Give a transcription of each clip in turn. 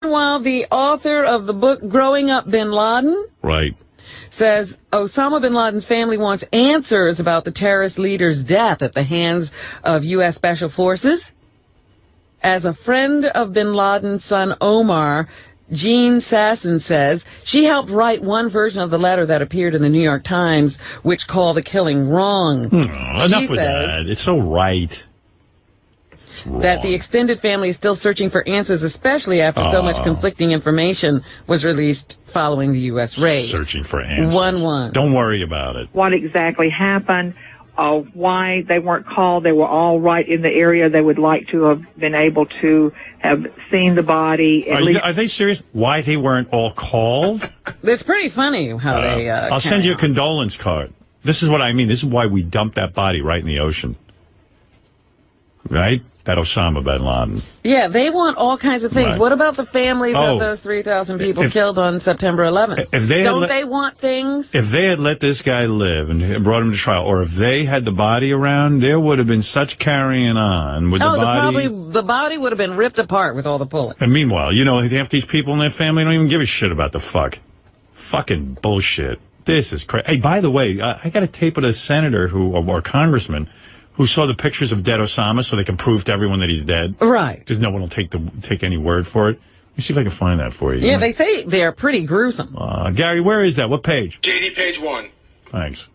Meanwhile, the author of the book Growing Up Bin Laden says Osama Bin Laden's family wants answers about the terrorist leader's death at the hands of U.S. Special Forces. As a friend of Bin Laden's son Omar, Jean Sasson says she helped write one version of the letter that appeared in the New York Times, which called the killing wrong. Enough with that. It's so right. That the extended family is still searching for answers, especially after so much conflicting information was released following the U.S. raid. Searching for answers. 1-1. Don't worry about it. What exactly happened, why they weren't called. They were all right in the area. They would like to have been able to have seen the body. Are they serious? Why they weren't all called? It's pretty funny how they... I'll send you a condolence card. This is what I mean. This is why we dumped that body right in the ocean. Right? That Osama Bin Laden. Yeah, they want all kinds of things. Right. What about the families of those 3,000 people killed on September 11th? Don't they want things? If they had let this guy live and brought him to trial, or if they had the body around, there would have been such carrying on with the body. The body would have been ripped apart with all the pulling. And meanwhile, half these people in their family don't even give a shit about the fucking bullshit. This is crazy. Hey, by the way, I got a tape of a senator or congressman who saw the pictures of dead Osama so they can prove to everyone that he's dead. Right. Because no one will take any word for it. Let me see if I can find that for you. Yeah, they say they're pretty gruesome. Gary, where is that? What page? JD page 1. Thanks.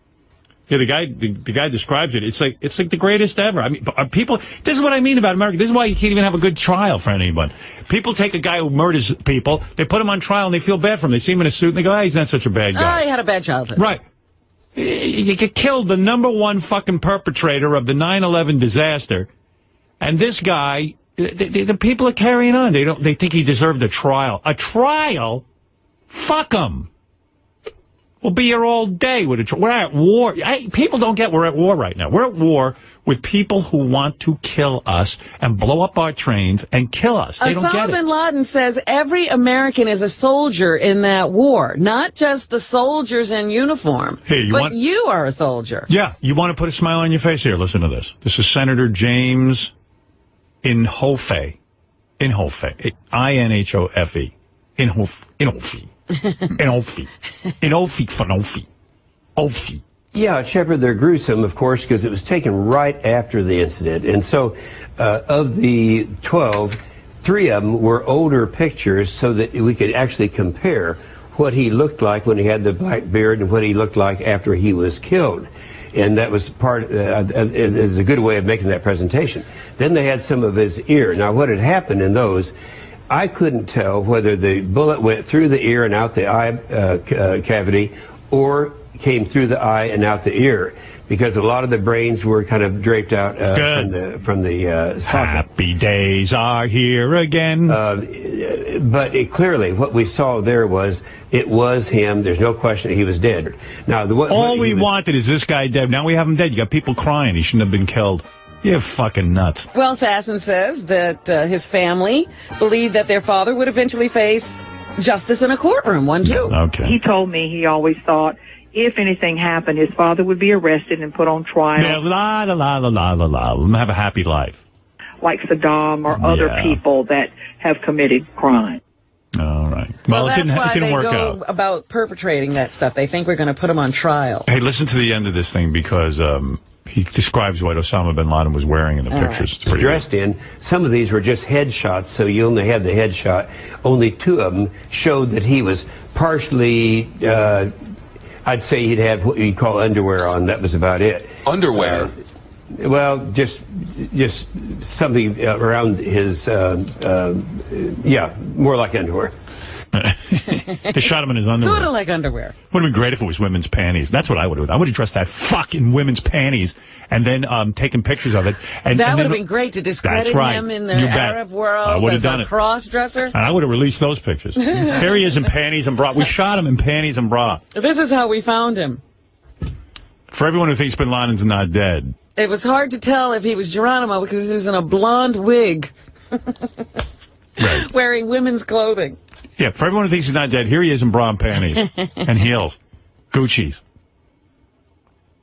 Yeah, the guy describes it. It's like the greatest ever. I mean, people. This is what I mean about America. This is why you can't even have a good trial for anyone. People take a guy who murders people, they put him on trial, and they feel bad for him. They see him in a suit, and they go, he's not such a bad guy. He had a bad childhood. Right. You get killed, the number one fucking perpetrator of the 9/11 disaster, and this guy, the people are carrying on. They think he deserved a trial. A trial? Fuck him. We'll be here all day with a trial. We're at war. People don't get we're at war right now. We're at war with people who want to kill us and blow up our trains and kill us. They don't get it. Osama Bin Laden says every American is a soldier in that war, not just the soldiers in uniform. Hey, you are a soldier. Yeah, you want to put a smile on your face? Here, listen to this. This is Senator James Inhofe. Inhofe. I-N-H-O-F-E. Inhofe. Inhofe. Yeah, Shepard, they're gruesome, of course, because it was taken right after the incident. And so of the 12, 3 of them were older pictures so that we could actually compare what he looked like when he had the black beard and what he looked like after he was killed. And that was is a good way of making that presentation. Then they had some of his ear. Now, what had happened in those, I couldn't tell whether the bullet went through the ear and out the eye cavity or came through the eye and out the ear, because a lot of the brains were kind of draped out from the socket. Happy days are here again. But clearly, what we saw there was it was him. There's no question he was dead. Now, all we wanted is this guy dead. Now we have him dead. You got people crying. He shouldn't have been killed. You're fucking nuts. Well, Sasson says that his family believed that their father would eventually face justice in a courtroom. 1-2. Okay. He told me he always thought if anything happened, his father would be arrested and put on trial. Yeah, la. Let him have a happy life. Like Saddam or other people that have committed crime. All right. Well, it didn't work out. About perpetrating that stuff. They think we're going to put him on trial. Hey, listen to the end of this thing, because he describes what Osama Bin Laden was wearing in the pictures. It's pretty dressed in. Some of these were just headshots, so you only had the headshot. Only 2 of them showed that he was partially, I'd say he'd have what you'd call underwear on. That was about it. Underwear? Well, just something around his, more like underwear. They shot him in his underwear. Sort of like underwear. Would have been great if it was women's panties. That's what I would have done. I would have dressed that fuck in women's panties and then taken pictures of it. And that would have been great to discredit him in the Arab world. I would have done it. Cross-dresser. And I would have released those pictures. Here he is in panties and bra. We shot him in panties and bra. This is how we found him. For everyone who thinks Bin Laden's not dead. It was hard to tell if he was Geronimo because he was in a blonde wig. Right. Wearing women's clothing. Yeah, for everyone who thinks he's not dead, here he is in bra and panties and heels. Gucci's.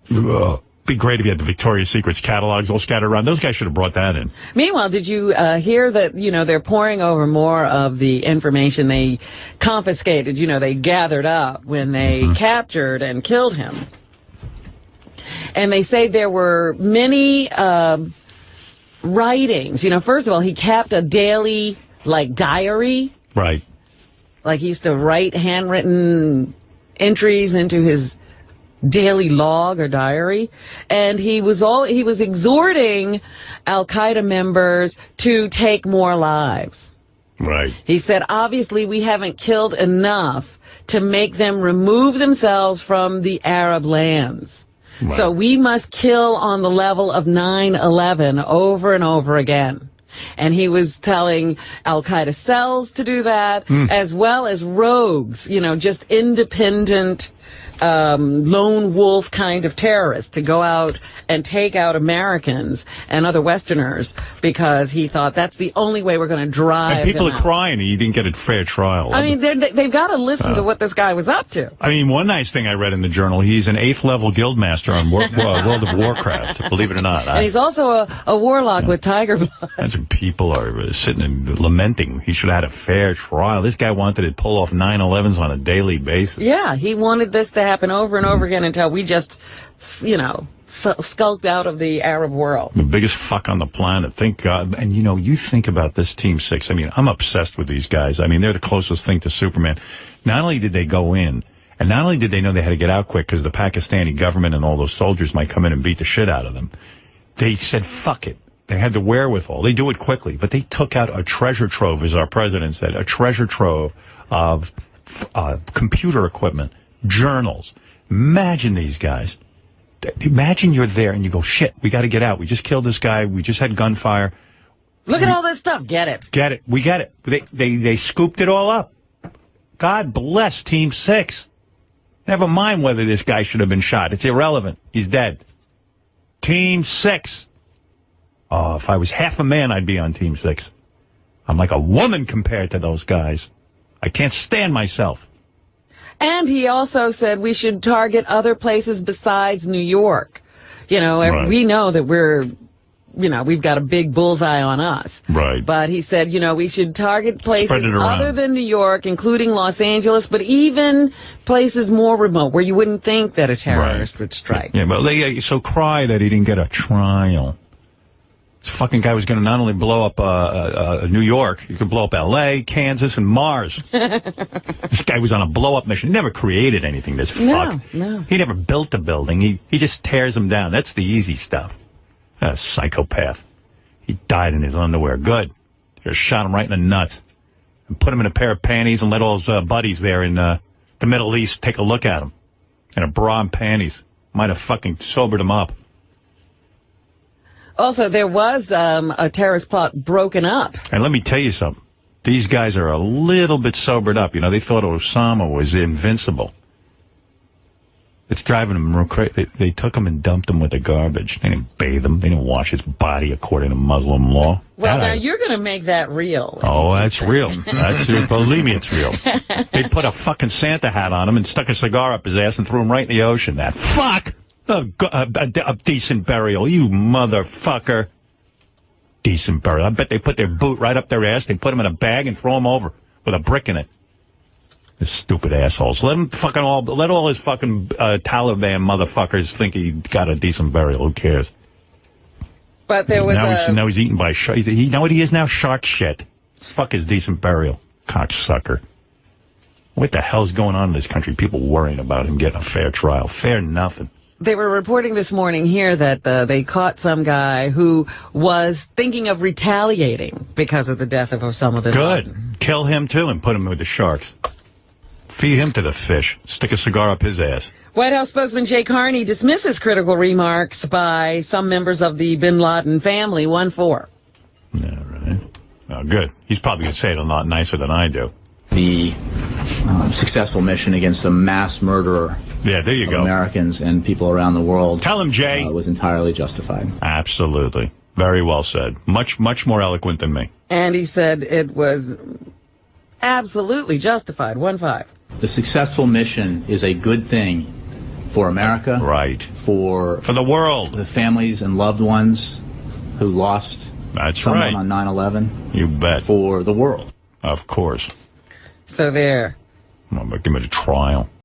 Be be great if you had the Victoria's Secret's catalogs all scattered around. Those guys should have brought that in. Meanwhile, did you hear that, they're pouring over more of the information they confiscated, they gathered up when they captured and killed him? And they say there were many writings. First of all, he kept a daily, diary. Right. Like he used to write handwritten entries into his daily log or diary, and he was exhorting Al-Qaeda members to take more lives. Right. He said, obviously we haven't killed enough to make them remove themselves from the Arab lands. Right. So we must kill on the level of 9/11 over and over again. And he was telling Al-Qaeda cells to do that, as well as rogues, just independent, lone wolf kind of terrorists to go out and take out Americans and other Westerners, because he thought that's the only way we're going to drive. And people are crying he didn't get a fair trial. I mean, they've got to listen to what this guy was up to. I mean, one nice thing I read in the journal, he's an 8th level guild master on World of Warcraft, believe it or not. And he's also a warlock with tiger blood. That's when people are sitting and lamenting. He should have had a fair trial. This guy wanted to pull off 9/11s on a daily basis. Yeah, he wanted this to happen over and over again until we just, skulked out of the Arab world. The biggest fuck on the planet. Thank God. And, you think about this Team 6. I mean, I'm obsessed with these guys. I mean, they're the closest thing to Superman. Not only did they go in, and not only did they know they had to get out quick because the Pakistani government and all those soldiers might come in and beat the shit out of them, they said, fuck it. They had the wherewithal. They do it quickly. But they took out a treasure trove, as our president said, a treasure trove of computer equipment, journals. Imagine these guys. Imagine you're there and you go, shit, we got to get out. We just killed this guy. We just had gunfire. Look at all this stuff. Get it. Get it. We get it. They scooped it all up. God bless Team 6. Never mind whether this guy should have been shot. It's irrelevant. He's dead. Team 6. Oh, if I was half a man, I'd be on Team 6. I'm like a woman compared to those guys. I can't stand myself. And he also said we should target other places besides New York. Right. We know that we've got a big bullseye on us. Right. But he said, we should target places other than New York, including Los Angeles, but even places more remote where you wouldn't think that a terrorist would strike. Yeah, but they so cry that he didn't get a trial. This fucking guy was going to not only blow up New York, he could blow up L.A., Kansas, and Mars. This guy was on a blow-up mission. He never created anything, this fuck. No. He never built a building. He just tears them down. That's the easy stuff. A psychopath. He died in his underwear. Good. Just shot him right in the nuts. And put him in a pair of panties and let all his buddies there in the Middle East take a look at him. In a bra and panties. Might have fucking sobered him up. Also, there was a terrorist plot broken up. And let me tell you something. These guys are a little bit sobered up. They thought Osama was invincible. It's driving them crazy. They took him and dumped him with the garbage. They didn't bathe him. They didn't wash his body according to Muslim law. Well, now you're going to make that real. Oh, that's real. Believe me, it's real. They put a fucking Santa hat on him and stuck a cigar up his ass and threw him right in the ocean. That fuck! A decent burial, you motherfucker. Decent burial. I bet they put their boot right up their ass. They put him in a bag and throw him over with a brick in it. The stupid assholes. Let all his fucking Taliban motherfuckers think he got a decent burial. Who cares? But there was now he's eaten by sharks. You know what he is now? Shark shit. Fuck his decent burial. Cocksucker. What the hell's going on in this country? People worrying about him getting a fair trial. Fair nothing. They were reporting this morning here that they caught some guy who was thinking of retaliating because of the death of Osama Bin Laden. Good. Kill him, too, and put him with the sharks. Feed him to the fish. Stick a cigar up his ass. White House spokesman Jay Carney dismisses critical remarks by some members of the Bin Laden family. 1-4. Yeah, right. Oh, good. He's probably going to say it a lot nicer than I do. The successful mission against a mass murderer there you go. Americans and people around the world. Tell him, Jay. Was entirely justified. Absolutely. Very well said. Much more eloquent than me. And he said it was absolutely justified. 1-5. The successful mission is a good thing For America. Right. For the world. The families and loved ones who lost someone on 9/11. You bet. For the world. Of course. So there. I'm going to give it a trial.